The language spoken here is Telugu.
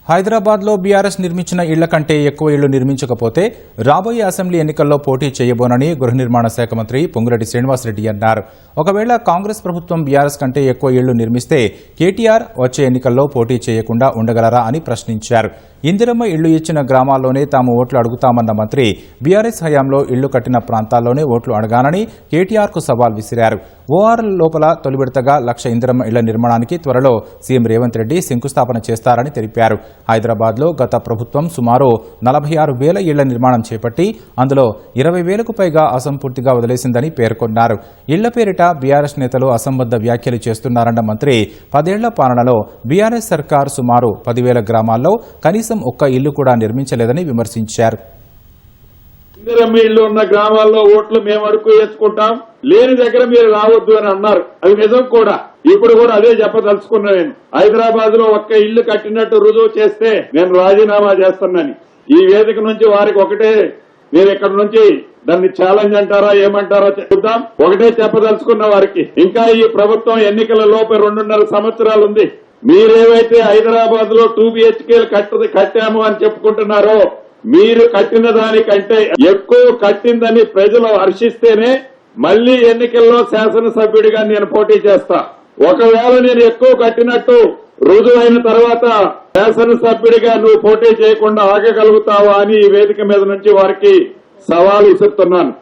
హైదరాబాద్లో బీఆర్ఎస్ నిర్మించిన ఇళ్ల కంటే ఎక్కువ ఇళ్లు నిర్మించకపోతే రాబోయే అసెంబ్లీ ఎన్నికల్లో పోటీ చేయబోనని గృహ నిర్మాణ శాఖ మంత్రి పొంగులేటి శ్రీనివాసరెడ్డి అన్నారు. ఒకవేళ కాంగ్రెస్ ప్రభుత్వం బీఆర్ఎస్ కంటే ఎక్కువ ఇళ్లు నిర్మిస్తే కేటీఆర్ వచ్చే ఎన్నికల్లో పోటీ చేయకుండా ఉండగలరా అని ప్రశ్నించారు. ఇందిరమ్మ ఇళ్లు ఇచ్చిన గ్రామాల్లోనే తాము ఓట్లు అడుగుతామన్న మంత్రి బీఆర్ఎస్ హయాంలో ఇళ్లు కట్టిన ప్రాంతాల్లోనే ఓట్లు అడగాలని కేటీఆర్కు సవాల్ విసిరారు. ఓఆర్ఎల్ లోపల తొలి విడతగా 1,00,000 ఇందిరమ్మ ఇళ్ల నిర్మాణానికి త్వరలో సీఎం రేవంత్ రెడ్డి శంకుస్థాపన చేస్తారని తెలిపారు. హైదరాబాద్లో గత ప్రభుత్వం సుమారు 46,000 ఇళ్ల నిర్మాణం చేపట్టి అందులో 20,000కు పైగా అసంపూర్తిగా వదిలేసిందని పేర్కొన్నారు. ఇళ్ల పేరిట బీఆర్ఎస్ నేతలు అసంబద్ధ వ్యాఖ్యలు చేస్తున్నారన్న మంత్రి 10 ఏళ్ల పాలనలో బీఆర్ఎస్ సర్కార్ సుమారు 10,000 గ్రామాల్లో కనీసం ఒక్క ఇల్లు కూడా నిర్మించలేదని విమర్శించారు. ఇందిరమ్మ ఇళ్లు ఉన్న గ్రామాల్లో ఓట్లు మేము అడుగు వేసుకుంటాం, లేని దగ్గర మీరు రావద్దు అని అన్నారు. అది నిజం కూడా. ఇప్పుడు కూడా అదే చెప్పదలుచుకున్నా. నేను హైదరాబాద్ లో ఒక్క ఇల్లు కట్టినట్టు రుజువు చేస్తే నేను రాజీనామా చేస్తున్నాను. ఈ వేదిక నుంచి వారికి ఒకటే, నేను ఇక్కడ నుంచి దాన్ని ఛాలెంజ్ అంటారా ఏమంటారా చూద్దాం. ఒకటే చెప్పదలుచుకున్న వారికి, ఇంకా ఈ ప్రభుత్వం ఎన్నికల లోపే 2.5 సంవత్సరాలు ఉంది. మీరేవైతే హైదరాబాద్ లో 2 BHKలు కట్టాము అని చెప్పుకుంటున్నారో, మీరు కట్టిన దానికంటే ఎక్కువ కట్టిందని ప్రజలు హర్షిస్తేనే మళ్లీ ఎన్నికల్లో శాసనసభ్యుడిగా నేను పోటీ చేస్తా. ఒకవేళ నేను ఎక్కువ కట్టినట్టు రుజువైన తర్వాత శాసనసభ్యుడిగా నువ్వు పోటీ చేయకుండా ఆగగలుగుతావా అని ఈ వేదిక మీద నుంచి వారికి సవాల్ ఇస్తున్నాను.